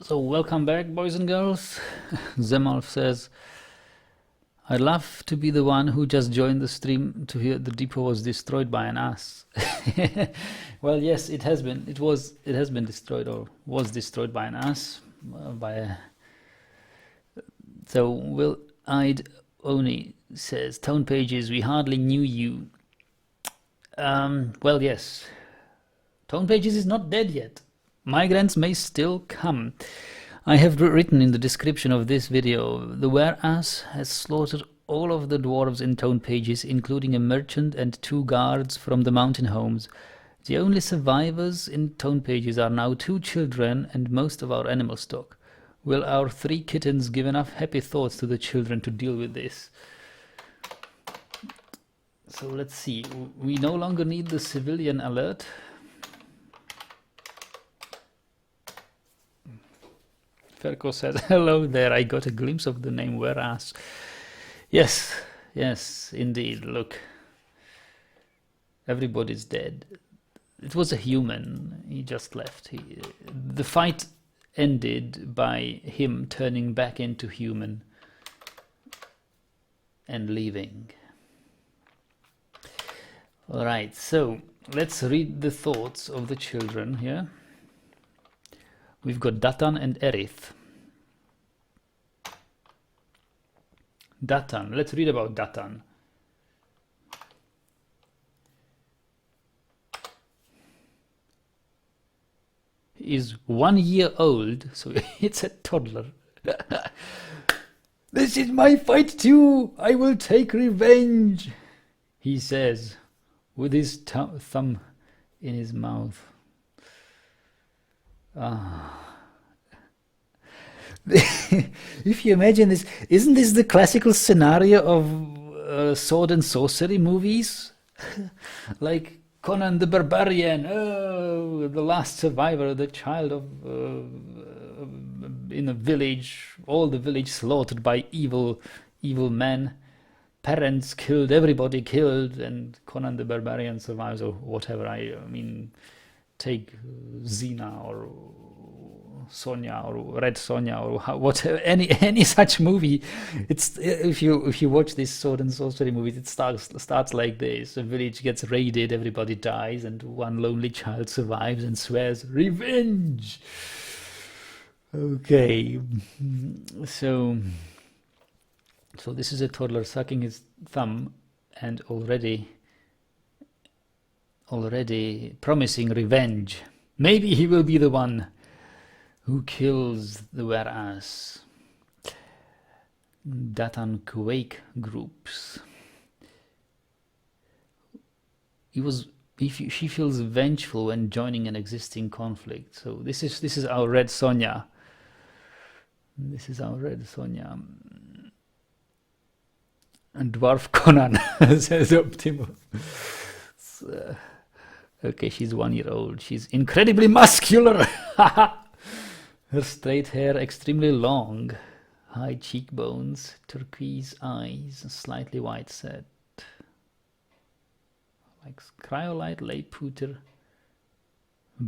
So welcome back, boys and girls. Zemalf says, I'd love to be the one who just joined the stream to hear the depot was destroyed by an ass. Well, yes, it has been. It has been destroyed, or was destroyed by an ass. So Will-eyed Oni says, Tonepages, we hardly knew you. Well, yes. Tonepages is not dead yet. Migrants may still come. I have written in the description of this video, the were-ass has slaughtered all of the dwarves in Tonepages, including a merchant and 2 guards from the mountain homes. The only survivors in Tonepages are now 2 children and most of our animal stock. Will our 3 kittens give enough happy thoughts to the children to deal with this? So let's see. We no longer need the civilian alert. Ferko says, hello there, I got a glimpse of the name were-ass. Yes, yes, indeed, look. Everybody's dead. It was a human, he just left. The fight ended by him turning back into human and leaving. Alright, so let's read the thoughts of the children here. We've got Datan and Erith. Datan, let's read about Datan. He is 1 year old, so it's a toddler. This is my fight too! I will take revenge! He says, with his thumb in his mouth. If you imagine this, isn't this the classical scenario of sword and sorcery movies? Like Conan the Barbarian, oh, the last survivor, the child of in a village, all the village slaughtered by evil men, parents killed, everybody killed, and Conan the Barbarian survives, or whatever. I mean, take Xena or Sonya or Red Sonya or whatever, any such movie. It's if you watch this sword and sorcery movie, it starts like this: a village gets raided, everybody dies, and one lonely child survives and swears revenge. Okay, so this is a toddler sucking his thumb and already promising revenge. Maybe he will be the one who kills the were-ass. Datan Quake groups. She feels vengeful when joining an existing conflict. So this is our Red Sonja. This is our Red Sonja. And Dwarf Conan, says Optimus. Okay, she's 1 year old. She's incredibly muscular. Her straight hair extremely long, high cheekbones, turquoise eyes, slightly white set. Like cryolite Leiputer.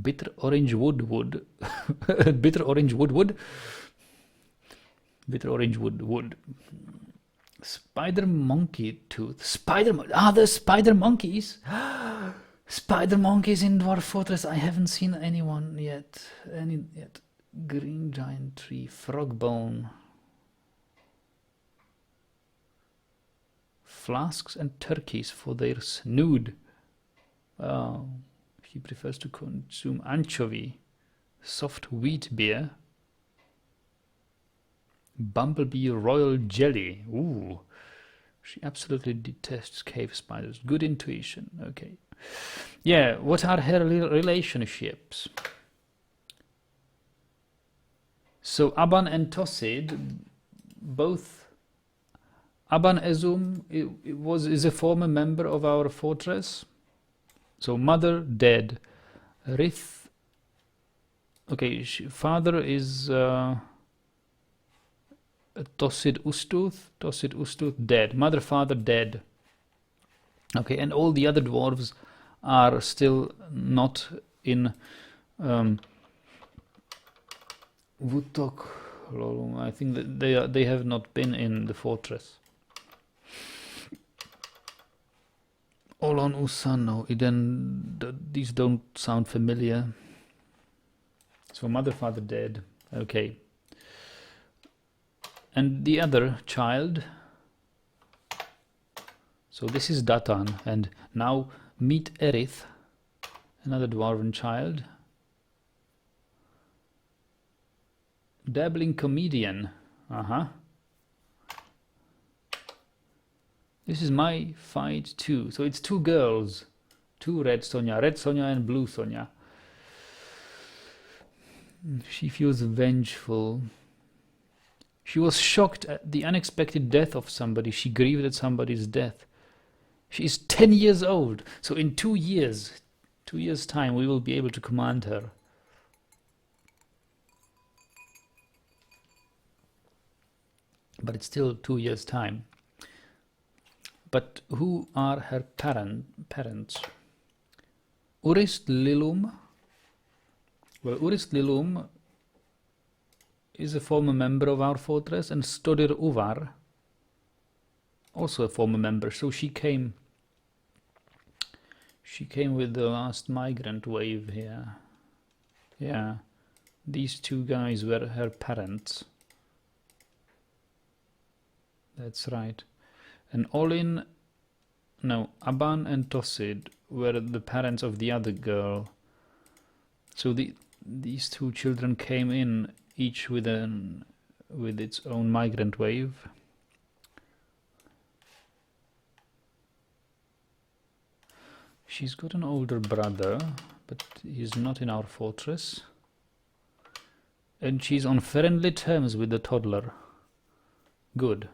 Bitter orange wood. Bitter orange wood. Bitter orange wood. Spider monkey tooth. The spider monkeys. Spider monkeys in Dwarf Fortress. I haven't seen anyone yet. Green giant tree, frog bone, flasks and turkeys for their snood. Oh, she prefers to consume anchovy, soft wheat beer, bumblebee royal jelly. Ooh, she absolutely detests cave spiders. Good intuition. Okay. Yeah, what are her relationships? So Aban and Tosid, both. Aban Ezum is a former member of our fortress. So mother dead. Rith. Okay, father is Tosid Ustuth. Tosid Ustuth dead. Mother, father dead. Okay, and all the other dwarves are still not in Wutok Lolum. I think that they have not been in the fortress. Olon Usano. These don't sound familiar. So mother, father dead. Okay. And the other child. So this is Datan, and now meet Erith, another dwarven child. Dabbling comedian. This is my fight too. So it's two girls, two Red Sonja and Blue Sonja. She feels vengeful. She was shocked at the unexpected death of somebody. She grieved at somebody's death. She is 10 years old. So in 2 years, 2 years' time, we will be able to command her. But it's still 2 years' time. But who are her parents? Urist Lilum. Well, Urist Lilum is a former member of our fortress, and Stodir Uvar, also a former member. So she came with the last migrant wave here. Yeah, these two guys were her parents. That's right. And Olin, no, Aban and Tosid were the parents of the other girl. So these two children came in, each with its own migrant wave. She's got an older brother, but he's not in our fortress. And she's on friendly terms with the toddler. Good.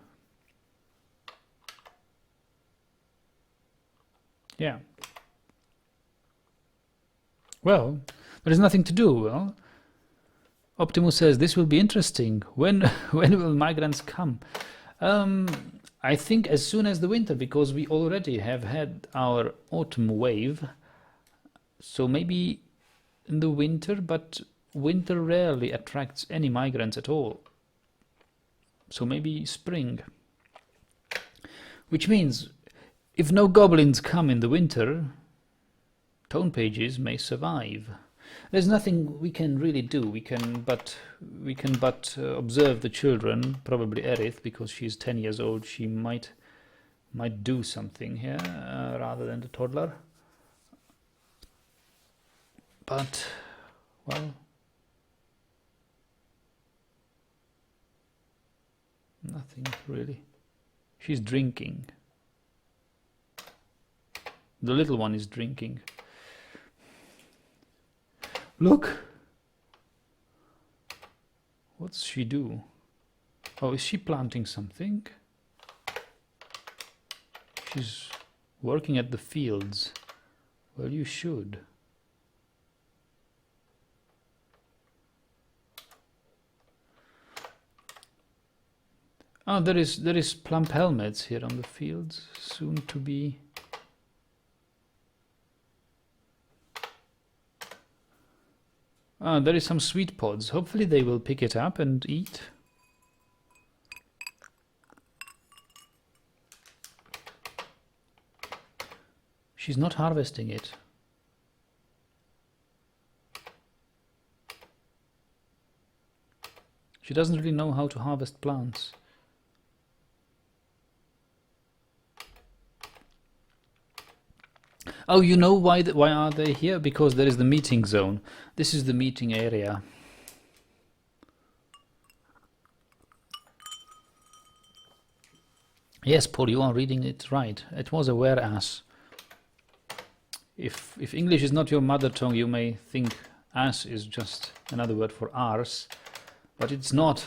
Yeah. Well, there is nothing to do. Well, Optimus says this will be interesting. When will migrants come? I think as soon as the winter, because we already have had our autumn wave. So maybe in the winter, but winter rarely attracts any migrants at all. So maybe spring. Which means if no goblins come in the winter, Tonepages may survive. There's nothing we can really do. We can but observe the children. Probably Erith, because she's 10 years old. She might do something here rather than the toddler. But well, nothing really. She's drinking. The little one is drinking. Look! What's she do? Oh, is she planting something? She's working at the fields. Well, you should. Oh, there is plump helmets here on the fields, soon to be. There is some sweet pods. Hopefully they will pick it up and eat. She's not harvesting it. She doesn't really know how to harvest plants. Oh, you know why are they here? Because there is the meeting zone. This is the meeting area. Yes, Paul, you are reading it right. It was a whereas. If English is not your mother tongue, you may think ass is just another word for arse, but it's not.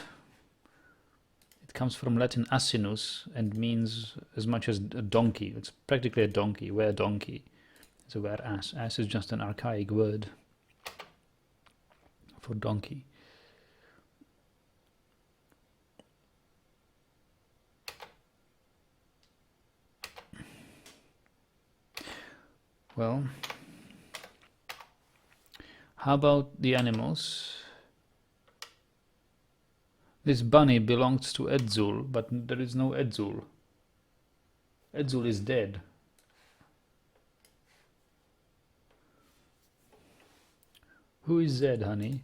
It comes from Latin asinus and means as much as a donkey. It's practically a donkey, where donkey. So where ass. Ass is just an archaic word for donkey. Well, how about the animals? This bunny belongs to Edzul, but there is no Edzul. Edzul is dead. Who is Zed, honey?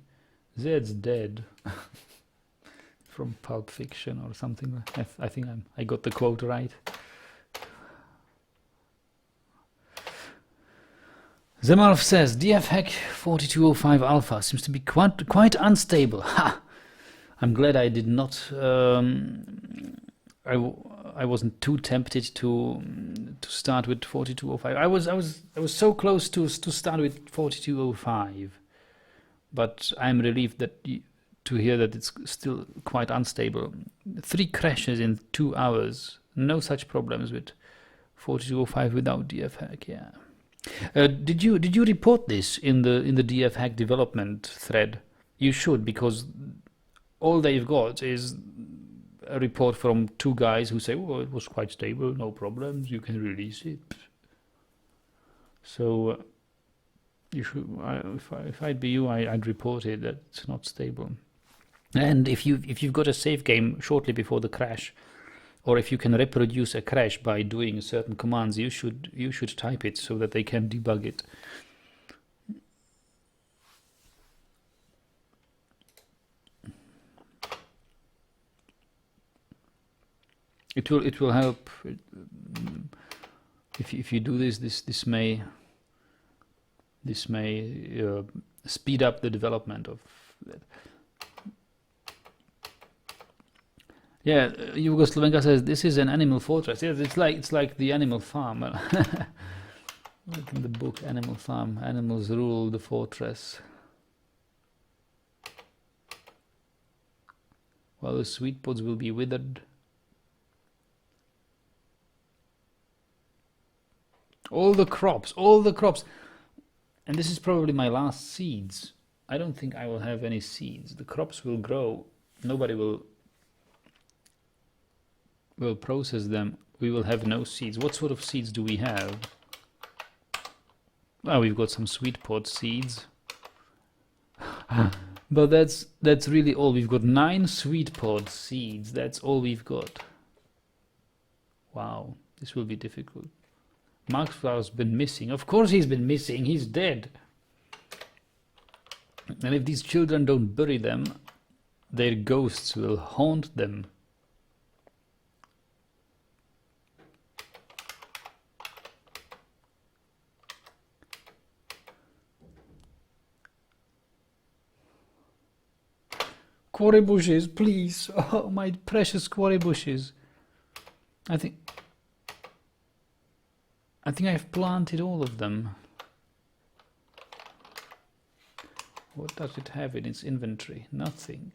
Zed's dead. From Pulp Fiction or something. I think I got the quote right. Zemalf says DFHack 4205 Alpha seems to be quite unstable. Ha! I'm glad I did not. I wasn't too tempted to start with 4205. I was so close to start with 4205, but I'm relieved that to hear that it's still quite unstable. 3 crashes in 2 hours. No such problems with 4205 without DFHack. Yeah. Did you report this in the DFHack development thread? You should, because all they've got is a report from 2 guys who say, "Oh, it was quite stable, no problems. You can release it." So you should. If I'd be you, I'd report it that it's not stable. And if you've got a save game shortly before the crash, or if you can reproduce a crash by doing certain commands, you should type it so that they can debug it. It will help if you do this may speed up the development of that. Yeah, Yugoslavenka says this is an animal fortress. Yes, it's like the Animal Farm. Like in the book Animal Farm, animals rule the fortress. While the sweet pods will be withered. All the crops. And this is probably my last seeds. I don't think I will have any seeds. The crops will grow. Nobody will process them. We will have no seeds. What sort of seeds do we have? Well, we've got some sweet pod seeds. But that's really all. We've got 9 sweet pod seeds. That's all we've got. Wow, this will be difficult. Maxwell's been missing. Of course he's been missing. He's dead. And if these children don't bury them, their ghosts will haunt them. Quarry bushes, please. Oh, my precious quarry bushes. I think I've planted all of them. What does it have in its inventory? Nothing.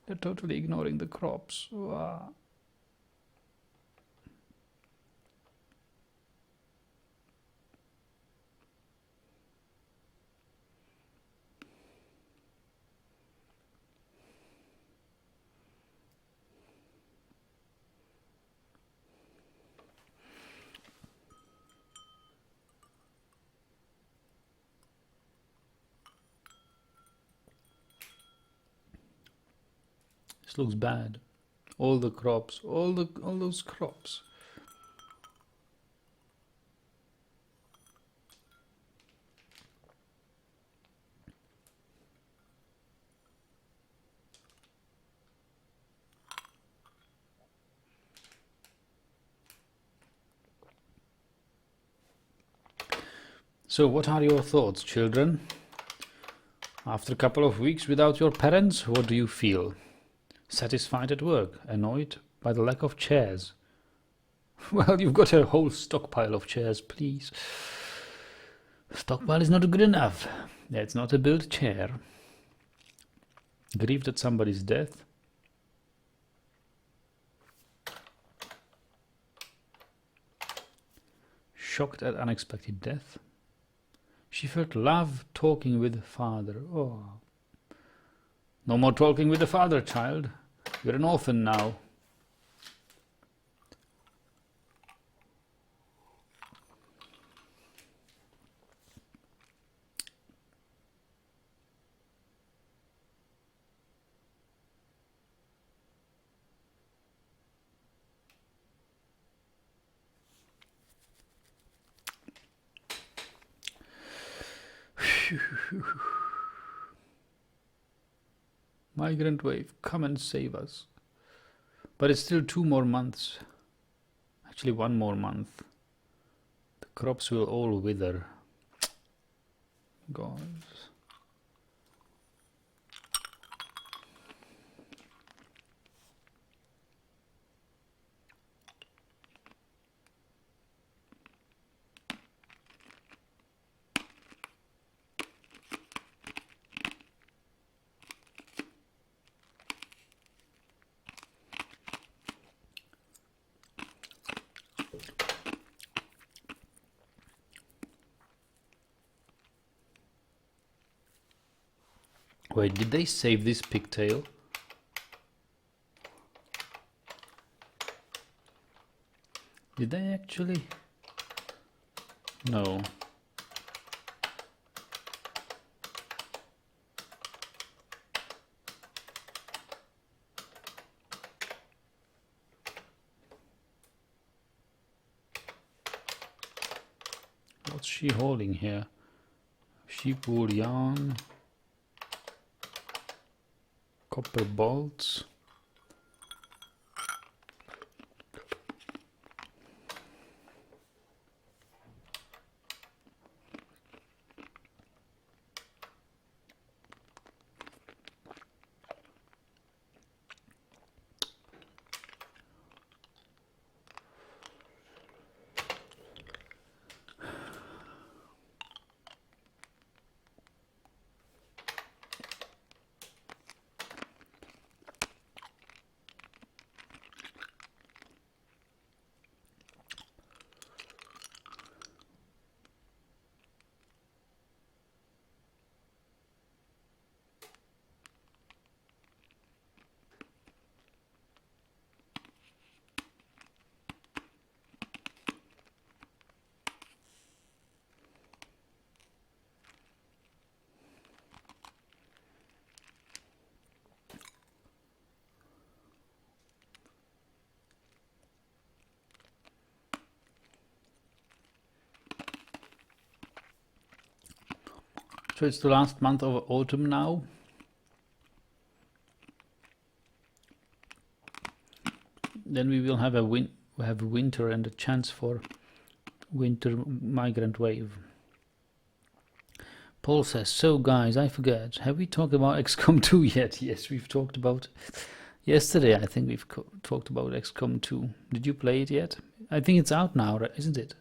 They're totally ignoring the crops. Wow. This looks bad. All the crops, all those crops. So what are your thoughts, children? After a couple of weeks without your parents, what do you feel? Satisfied at work? Annoyed by the lack of chairs? Well, you've got a whole stockpile of chairs, please. Stockpile is not good enough. It's not a built chair. Grieved at somebody's death? Shocked at unexpected death? She felt love talking with father. Oh. No more talking with the father, child. You're an orphan now. Migrant wave, come and save us. But it's still 2 more months. Actually, 1 more month. The crops will all wither. Gods. Wait, did they save this pigtail? Did they actually? No. What's she holding here? Sheep wool yarn. Copper bolts. So it's the last month of autumn now. Then we will have a winter and a chance for winter migrant wave. Paul says, so guys, I forget, have we talked about XCOM 2 yet? Yes, we've talked about yesterday. I think we've talked about XCOM 2. Did you play it yet? I think it's out now, isn't it?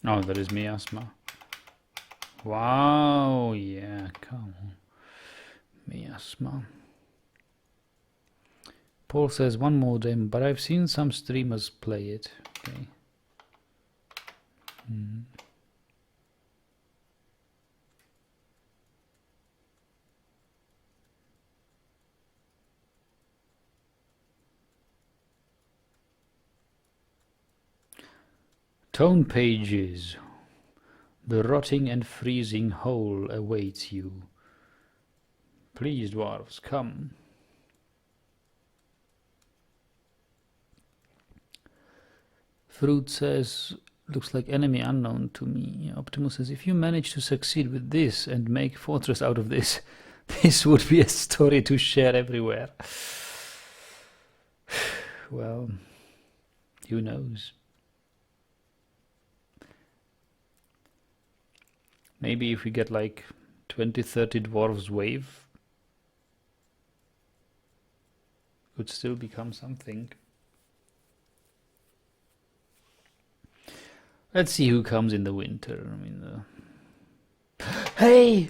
Oh, there is miasma. Wow, yeah, come on. Miasma. Paul says one more demo, but I've seen some streamers play it. Okay. Tonepages. The rotting and freezing hole awaits you. Please, dwarves, come. Fruit says, looks like enemy unknown to me. Optimus says, if you manage to succeed with this and make fortress out of this, this would be a story to share everywhere. Well, who knows? Maybe if we get like 20-30 dwarves wave, could still become something. Let's see who comes in the winter. I mean, hey!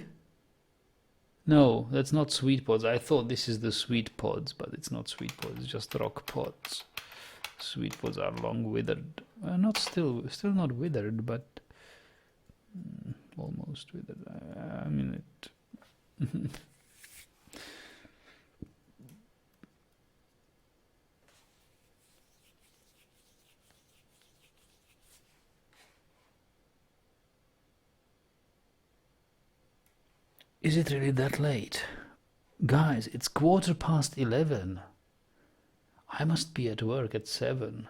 No, that's not sweet pods. I thought this is the sweet pods, but it's not sweet pods. It's just rock pods. Sweet pods are long withered. Not still not withered, but almost withered. I mean it. Is it really that late? Guys, it's 11:15. I must be at work at 7.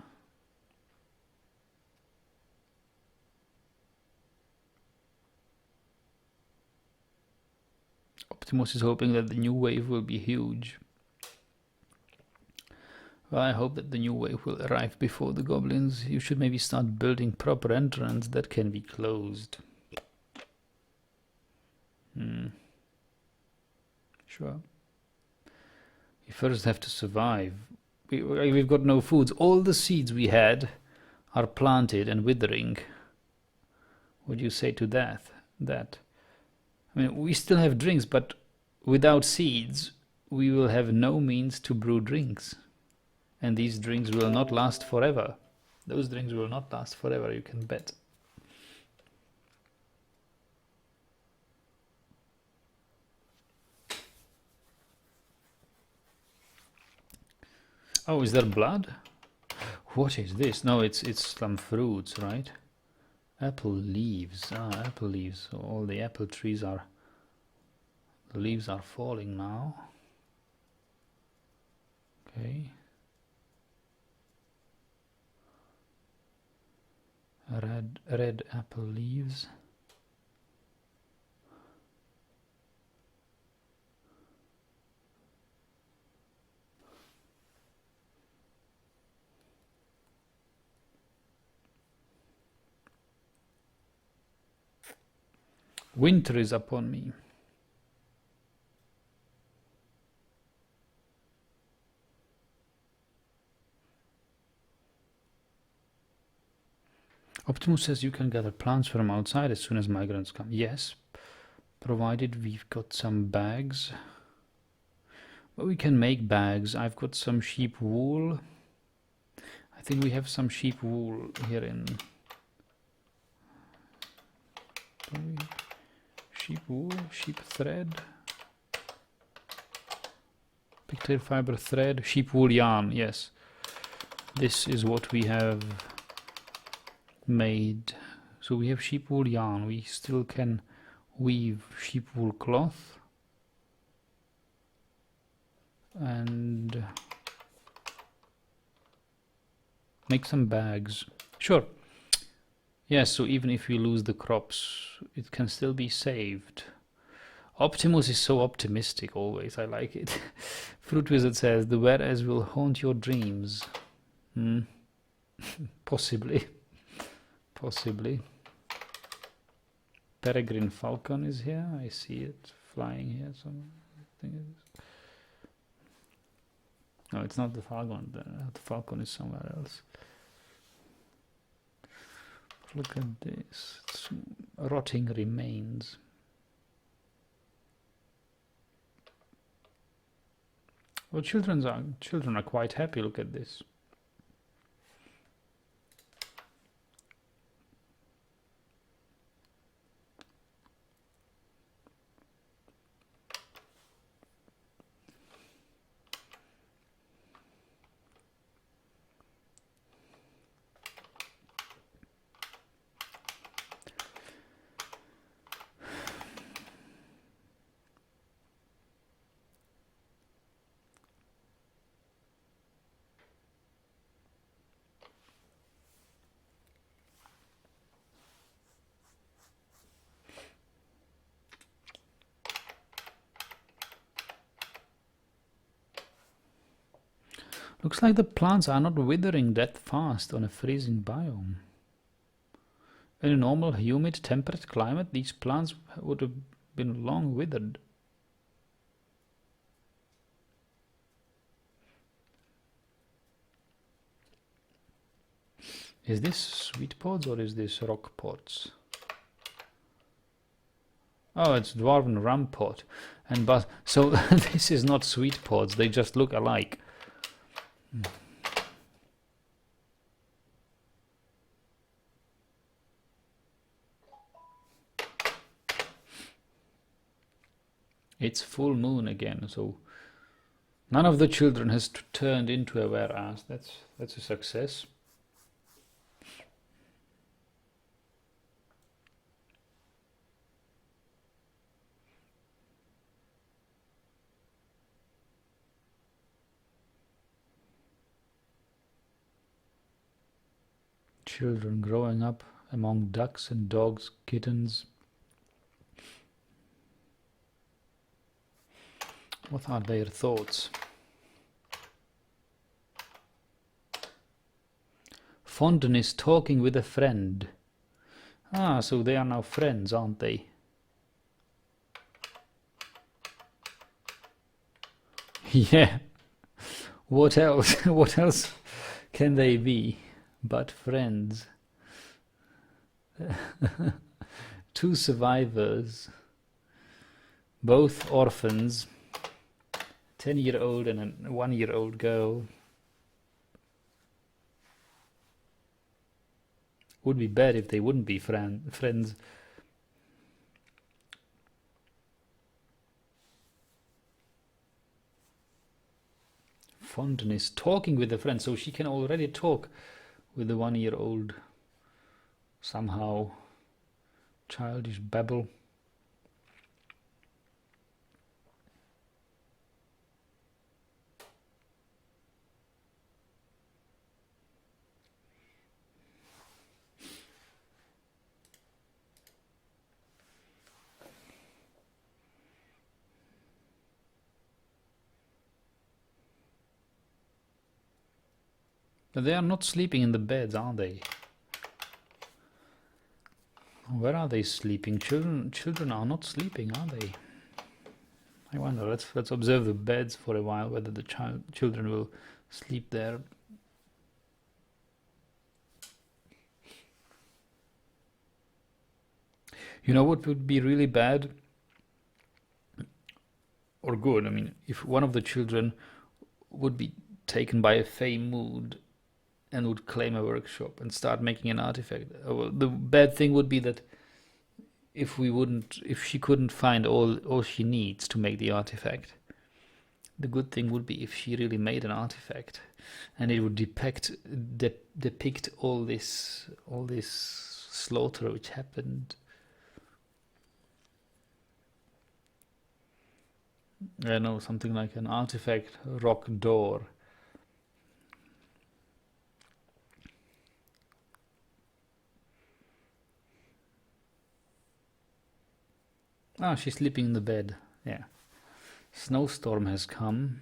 Optimus is hoping that the new wave will be huge. Well, I hope that the new wave will arrive before the goblins. You should maybe start building proper entrance that can be closed. Sure. We first have to survive. We've got no foods. All the seeds we had are planted and withering. What do you say to that? I mean, we still have drinks, but without seeds, we will have no means to brew drinks. And these drinks will not last forever. Those drinks will not last forever, you can bet. Oh, is there blood? What is this? No, it's some fruits, right? Apple leaves. Ah, apple leaves. So all the apple trees are... The leaves are falling now. Okay. Red apple leaves. Winter is upon me. Optimus says you can gather plants from outside as soon as migrants come. Yes, provided we've got some bags. But we can make bags. I've got some sheep wool. I think we have some sheep wool here in... Sheep wool, sheep thread, pigtail fiber thread, sheep wool yarn, yes. This is what we have made. So we have sheep wool yarn. We still can weave sheep wool cloth. And make some bags. Sure. Yes, so even if we lose the crops, it can still be saved. Optimus is so optimistic always, I like it. Fruit Wizard says, the whereas will haunt your dreams. Possibly. Possibly. Peregrine Falcon is here, I see it flying here somewhere. No, it's not the Falcon, the Falcon is somewhere else. Look at this, it's rotting remains. Well, children are quite happy, look at this. Looks like the plants are not withering that fast on a freezing biome. In a normal, humid, temperate climate, these plants would have been long withered. Is this sweet pods or is this rock pods? Oh, it's dwarven rum pot. And but so this is not sweet pods, they just look alike. It's full moon again, so none of the children has turned into a were-ass. That's a success. Children growing up among ducks and dogs, kittens. What are their thoughts? Fondon is talking with a friend. Ah, so they are now friends, aren't they? Yeah. What else? What else can they be but friends? Two survivors, both orphans, 10-year-old and a 1-year-old girl. Would be bad if they wouldn't be friends. Fondon is talking with a friend, so she can already talk with the 1-year-old. Somehow, childish babble. But they are not sleeping in the beds, are they? Where are they sleeping? Children are not sleeping, are they? I wonder. Let's observe the beds for a while, whether the children will sleep there. You know what would be really bad or good? I mean, if one of the children would be taken by a fey mood and would claim a workshop and start making an artifact. Well, the bad thing would be that if she couldn't find all she needs to make the artifact. The good thing would be if she really made an artifact, and it would depict all this slaughter which happened. I know, something like an artifact rock door. Ah, she's sleeping in the bed. Yeah. Snowstorm has come.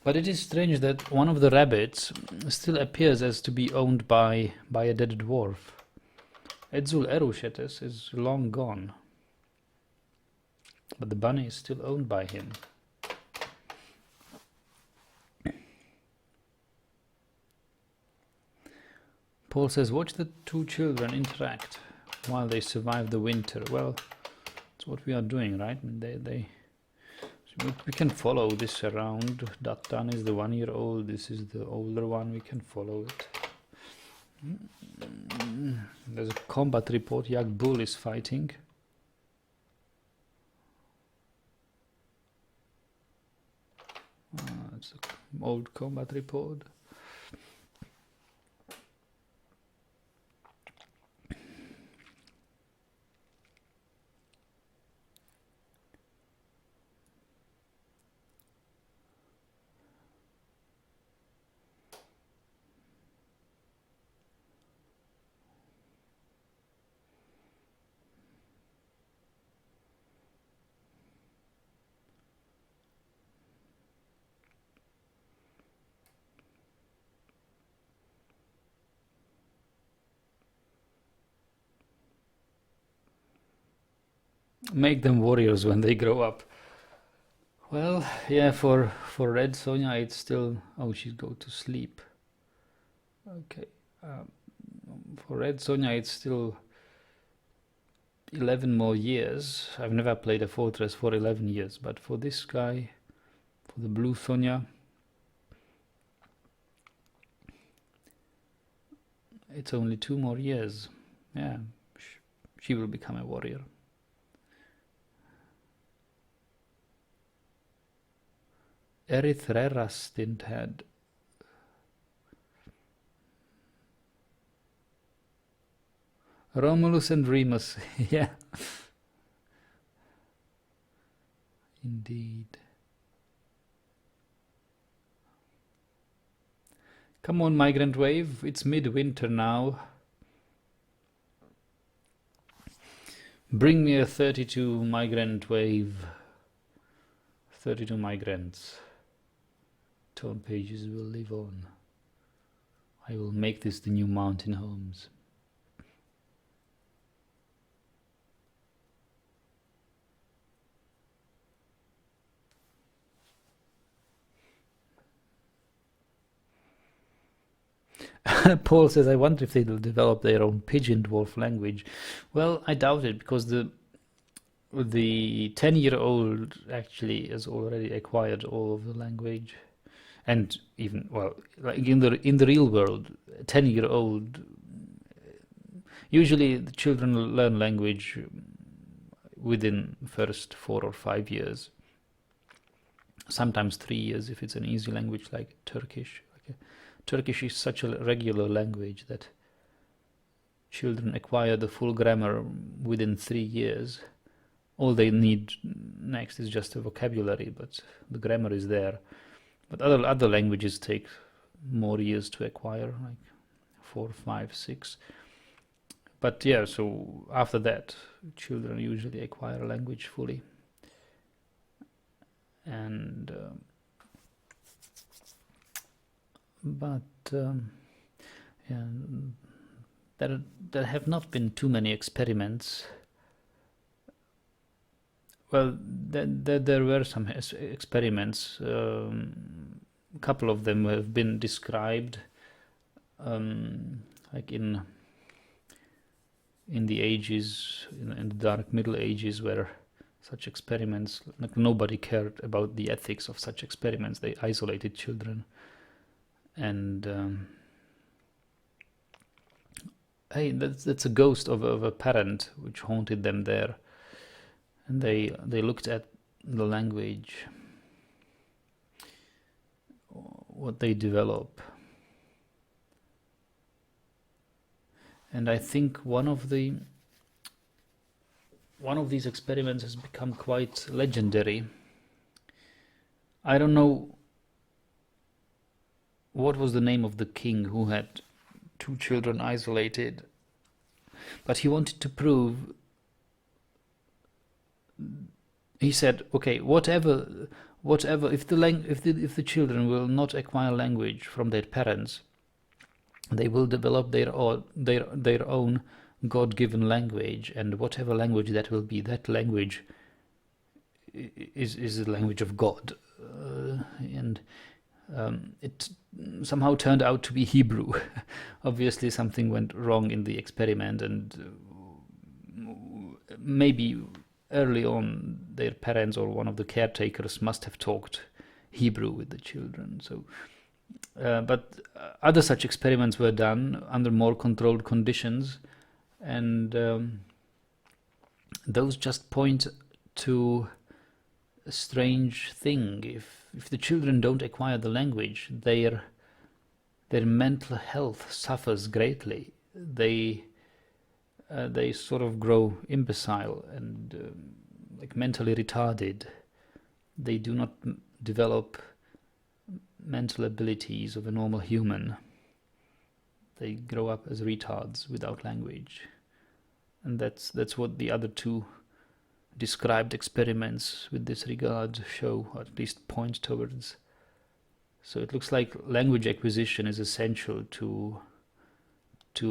But it is strange that one of the rabbits still appears as to be owned by a dead dwarf. Edzul Erushetes is long gone. But the bunny is still owned by him. Paul says, watch the two children interact while they survive the winter. Well, that's what we are doing, right? I mean, we can follow this around. Datan is the 1-year-old. This is the older one. We can follow it. There's a combat report. Yak Bull is fighting. It's an old combat report. Make them warriors when they grow up. Well, yeah, for Red Sonja, it's still. Oh, she's go to sleep. Okay. Um, for Red Sonja, it's still 11 more years. I've never played a fortress for 11 years, but for this guy, for the Blue Sonja, it's only 2 more years. Yeah, she will become a warrior. Erythreras didn't had. Romulus and Remus, yeah. Indeed. Come on, migrant wave, it's midwinter now. Bring me a 32 migrant wave. 32 migrants. Tonepages will live on. I will make this the new mountain homes. Paul says, I wonder if they'll develop their own pigeon dwarf language. Well, I doubt it, because the 10-year-old actually has already acquired all of the language. And even, well, like in the real world, a 10-year-old, usually the children learn language within first 4 or 5 years. Sometimes 3 years if it's an easy language like Turkish. Turkish is such a regular language that children acquire the full grammar within 3 years. All they need next is just a vocabulary, but the grammar is there. But other languages take more years to acquire, like 4, 5, 6. But yeah, so after that, children usually acquire a language fully. And yeah, there have not been too many experiments. Well, there were some experiments. A couple of them have been described, like in the ages, in the Dark Middle Ages, where such experiments, like nobody cared about the ethics of such experiments. They isolated children, and hey, that's a ghost of a parent which haunted them there, and they looked at the language, what they develop, and I think one of these experiments has become quite legendary. I don't know what was the name of the king who had 2 children isolated, but he wanted to prove. He said, okay, whatever, if the children will not acquire language from their parents, they will develop their own God-given language, and whatever language that will be, that language is the language of God, and it somehow turned out to be Hebrew. Obviously, something went wrong in the experiment, and maybe early on their parents or one of the caretakers must have talked Hebrew with the children. So, but other such experiments were done under more controlled conditions, and those just point to a strange thing. If the children don't acquire the language, their mental health suffers greatly. They sort of grow imbecile and like mentally retarded. They do not develop mental abilities of a normal human. They grow up as retards without language, and that's what the other 2 described experiments with this regard show, or at least point towards. So it looks like language acquisition is essential to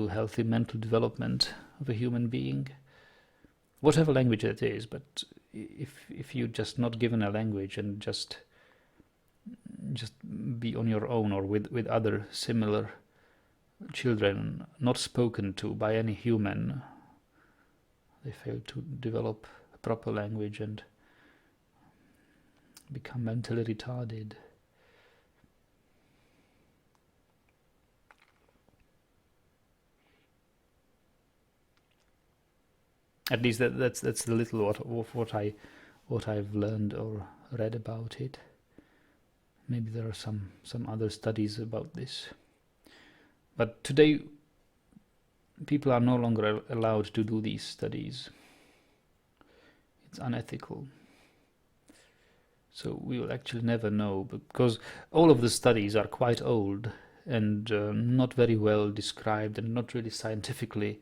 healthy mental development of a human being. whatever language it is. But if you're just not given a language and just be on your own or with other similar children, not spoken to by any human, they fail to develop a proper language and become mentally retarded. At least that's the little what I've learned or read about it. Maybe there are some other studies about this. But today, people are no longer allowed to do these studies. It's unethical. So we will actually never know, because all of the studies are quite old and not very well described and not really scientifically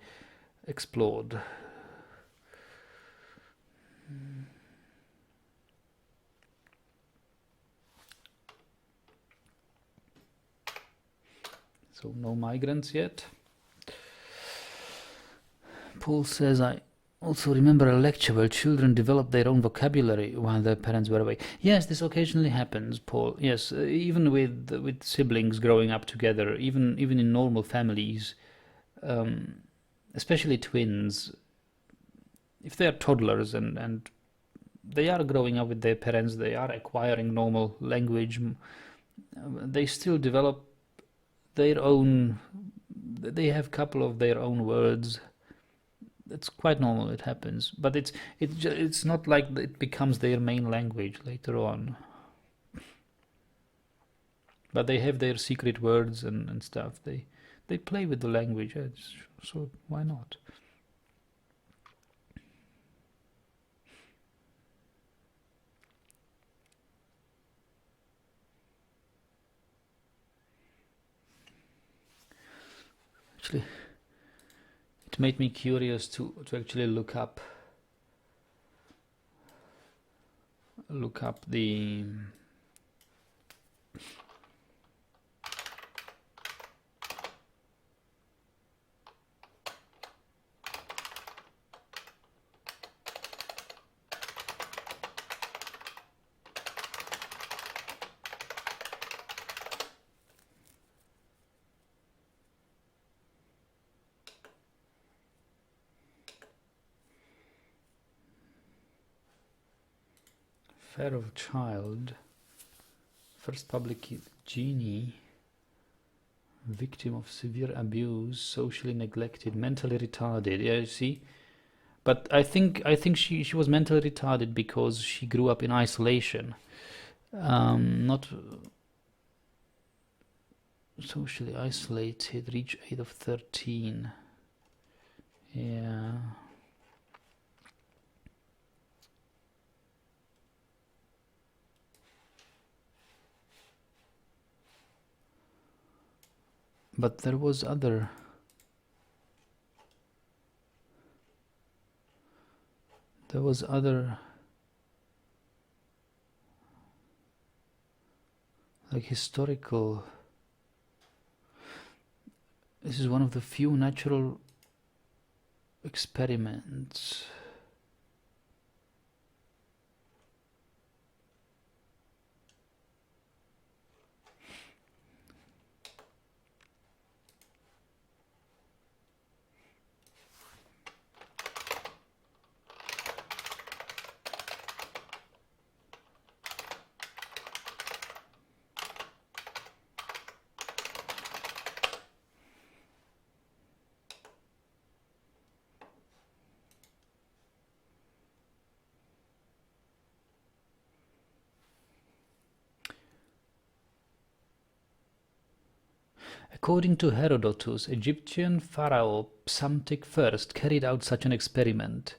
explored. So no migrants yet. Paul says, I also remember a lecture where children developed their own vocabulary while their parents were away. Yes, this occasionally happens, Paul. Yes, even with siblings growing up together, even in normal families, especially twins, if they are toddlers and they are growing up with their parents, they are acquiring normal language, they still develop their own, they have a couple of their own words. It's quite normal, it happens, but it's not like it becomes their main language later on. But they have their secret words and stuff. They play with the language, so why not? Actually, it made me curious to actually look up the Feral child, first public genie, victim of severe abuse, socially neglected, mentally retarded. Yeah, you see. But I think she was mentally retarded because she grew up in isolation, not socially isolated. Reach age of 13. Yeah. But there was other like historical. This is one of the few natural experiments. According to Herodotus, Egyptian pharaoh Psamtik I carried out such an experiment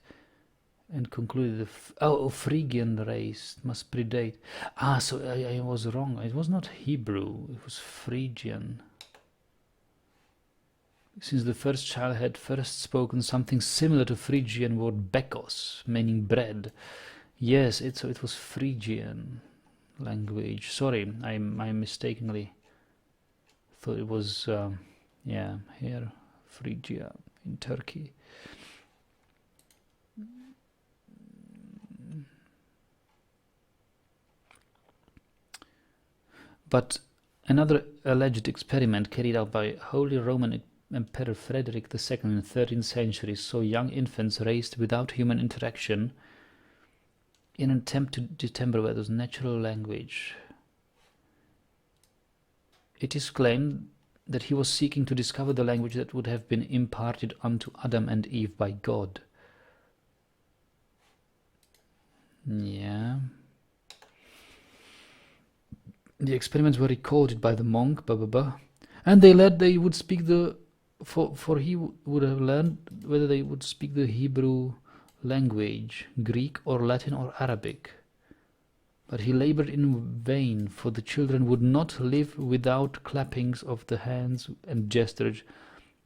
and concluded Phrygian race must predate. So I was wrong. It was not Hebrew, it was Phrygian. Since the first child had first spoken something similar to Phrygian word bekos, meaning bread. Yes, it was Phrygian language. Sorry, I mistakenly thought it was, here, Phrygia in Turkey. But another alleged experiment carried out by Holy Roman Emperor Frederick II in the 13th century saw young infants raised without human interaction in an attempt to determine whether natural language. It is claimed that he was seeking to discover the language that would have been imparted unto Adam and Eve by God. Yeah. The experiments were recorded by the monk, and they would speak the, for he would have learned whether they would speak the Hebrew language, Greek or Latin or Arabic. But he labored in vain, for the children would not live without clappings of the hands and gestures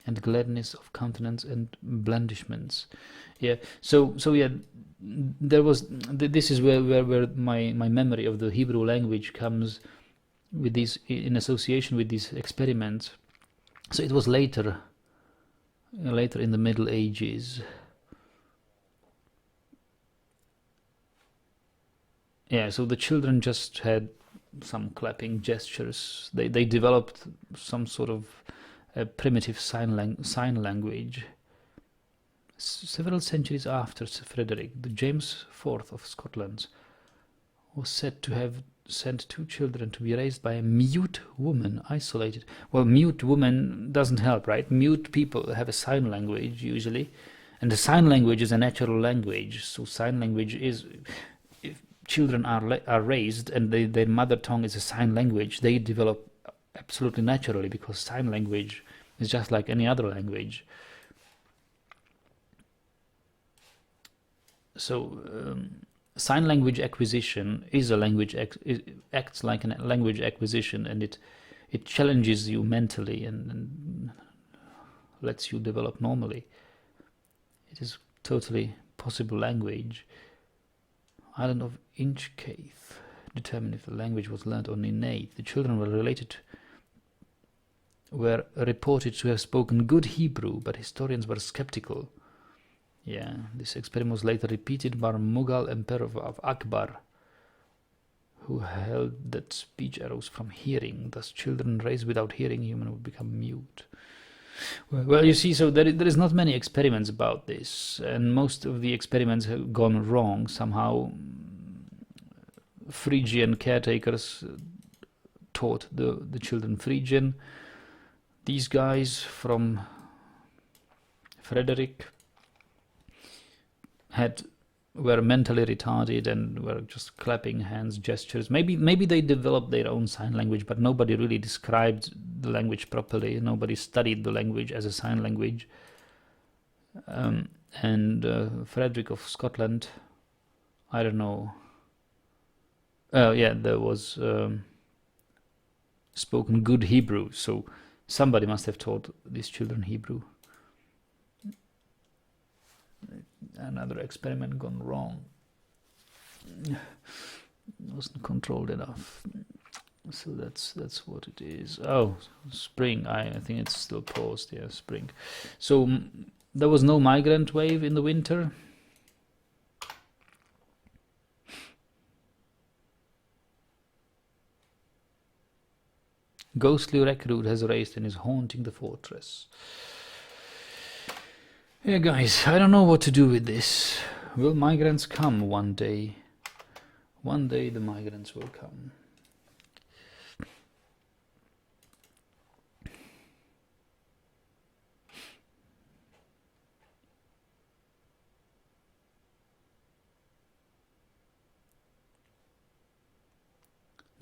and gladness of countenance and blandishments. Yeah, so yeah, there was, this is where my memory of the Hebrew language comes, with these, in association with these experiments. So it was later in the Middle Ages. Yeah, so the children just had some clapping gestures. They developed some sort of primitive sign language. Several centuries after Sir Frederick, the James IV of Scotland was said to have sent 2 children to be raised by a mute woman, isolated. Well, mute woman doesn't help, right? Mute people have a sign language usually, and the sign language is a natural language. So sign language is, if children are raised and their mother tongue is a sign language, they develop absolutely naturally, because sign language is just like any other language. So sign language acquisition is a language acts like a language acquisition, and it challenges you mentally and lets you develop normally. It is totally possible language. Island of Inchcaith determined if the language was learned or innate. The children were reported to have spoken good Hebrew, but historians were skeptical. Yeah, this experiment was later repeated by Mughal Emperor of Akbar, who held that speech arose from hearing. Thus, children raised without hearing human would become mute. Well, you see, so there is not many experiments about this, and most of the experiments have gone wrong. Somehow, Phrygian caretakers taught the children Phrygian. These guys from Frederick were mentally retarded and were just clapping hands, gestures. Maybe they developed their own sign language, but nobody really described the language properly. Nobody studied the language as a sign language. And Frederick of Scotland, I don't know. Yeah, there was spoken good Hebrew, so somebody must have taught these children Hebrew. Another experiment gone wrong. It wasn't controlled enough. So that's what it is. Oh, spring. I think it's still paused. Yeah, spring. So there was no migrant wave in the winter. Ghostly recruit has raised and is haunting the fortress. Yeah, guys, I don't know what to do with this. Will migrants come one day? One day the migrants will come.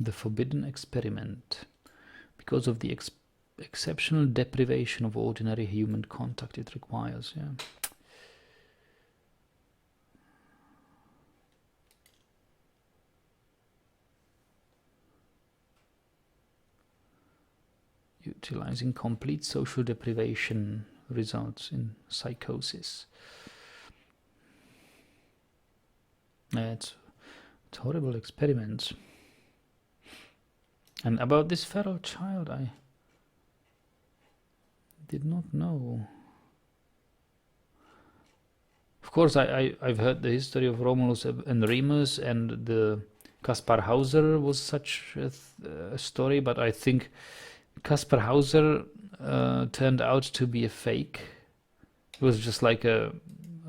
The forbidden experiment. Because of the exceptional deprivation of ordinary human contact it requires. Yeah. Utilizing complete social deprivation results in psychosis. It's horrible experiments. And about this feral child, I did not know. Of course, I've heard the history of Romulus and Remus and the Kaspar Hauser was such a story, but I think Kaspar Hauser turned out to be a fake. He was just like a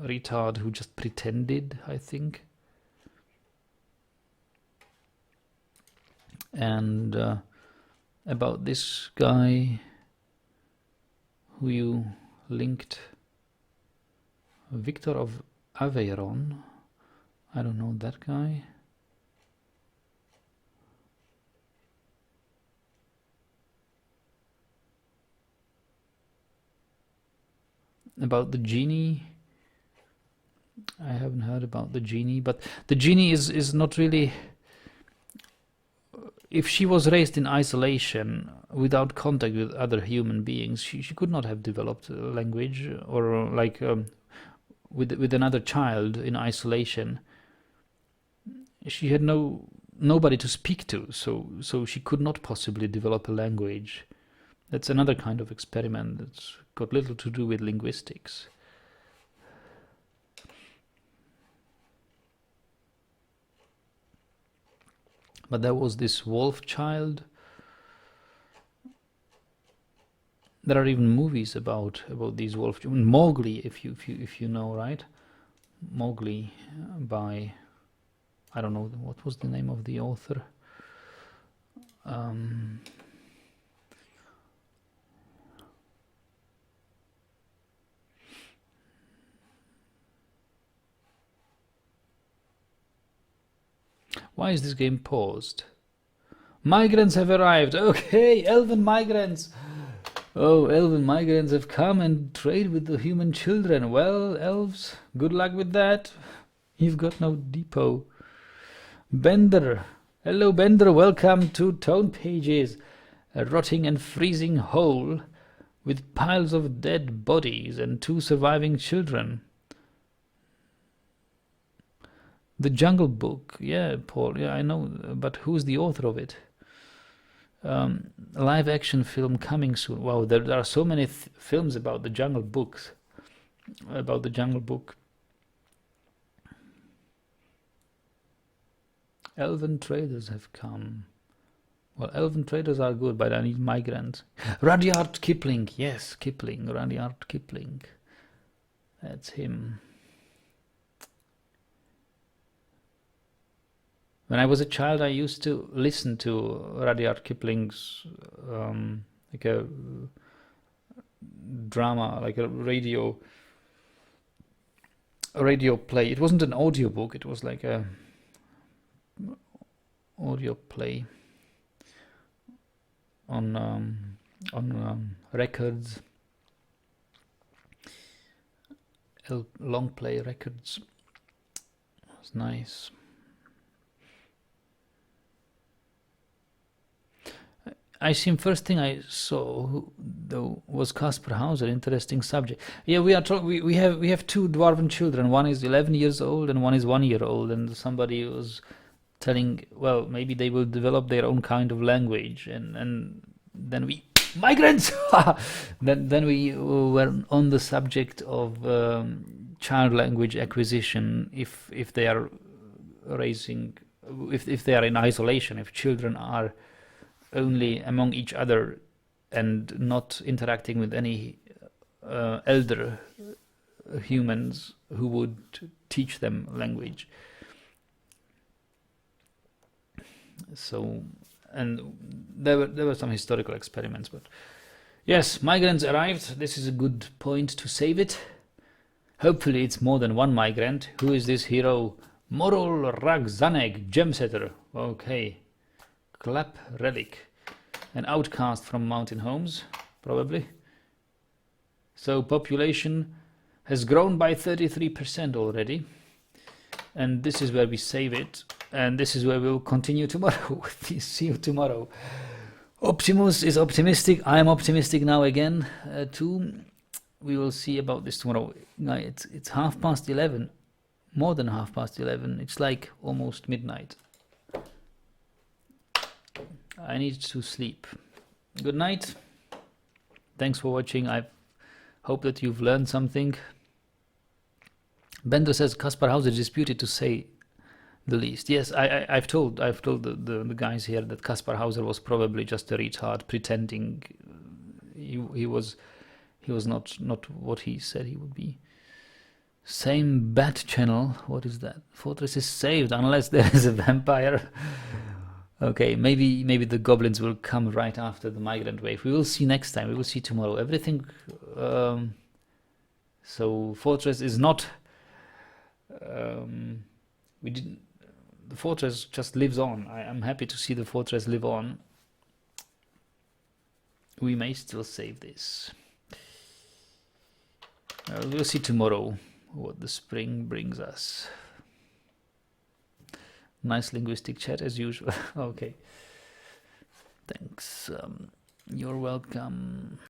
retard who just pretended, I think. And about this guy who you linked, Victor of Aveyron. I don't know that guy. About the genie, I haven't heard about the genie, but the genie is not really. If she was raised in isolation without contact with other human beings, she could not have developed a language, or like with another child in isolation. She had nobody to speak to, so she could not possibly develop a language. That's another kind of experiment that's got little to do with linguistics. But there was this wolf child. There are even movies about these wolf children. Mowgli, if you know, right? Mowgli by, I don't know, what was the name of the author? Why is this game paused? Migrants have arrived. Okay, elven migrants. Oh, elven migrants have come and trade with the human children. Well, elves, good luck with that. You've got no depot. Bender. Hello, Bender. Welcome to Tonepages, a rotting and freezing hole with piles of dead bodies and 2 surviving children. The Jungle Book, yeah, Paul, yeah, I know, but who's the author of it? Live action film coming soon. Wow, there are so many films about the Jungle Books, about the Jungle Book. Elven traders have come. Well, elven traders are good, but I need migrants. Rudyard Kipling, yes, Kipling, Rudyard Kipling. That's him. When I was a child, I used to listen to Rudyard Kipling's like a drama, like a radio play. It wasn't an audiobook, it was like a audio play on records, long play records. It was nice. I assume first thing I saw though was Kaspar Hauser. Interesting subject. Yeah, we have 2 dwarven children. One is 11 years old and one is 1 year old. And somebody was telling, well, maybe they will develop their own kind of language, and then we migrants. then we were on the subject of child language acquisition. If they are raising, if they are in isolation, if children are only among each other and not interacting with any elder humans who would teach them language. So, and there were some historical experiments, but yes, migrants arrived. This is a good point to save it. Hopefully it's more than 1 migrant. Who is this hero? Morol Ragzanek, Gemsetter. Okay. Clap Relic, an outcast from mountain homes, probably. So population has grown by 33% already, and this is where we save it, and this is where we'll continue tomorrow. See you tomorrow. Optimus is optimistic. I am optimistic now again too. We will see about this tomorrow. It's 11:30, more than 11:30. It's like almost midnight. I need to sleep. Good night. Thanks for watching. I hope that you've learned something. Bender says Kaspar Hauser disputed to say The least. Yes, I've told the guys here that Kaspar Hauser was probably just a retard pretending he was not what he said he would be. Same bat channel. What is that? Fortress is saved unless there is a vampire. Okay, maybe the goblins will come right after the migrant wave. We will see next time. We will see tomorrow. Everything. So fortress is not. We didn't. The fortress just lives on. I'm happy to see the fortress live on. We may still save this. We'll see tomorrow what the spring brings us. Nice linguistic chat as usual. Okay. Thanks. You're welcome.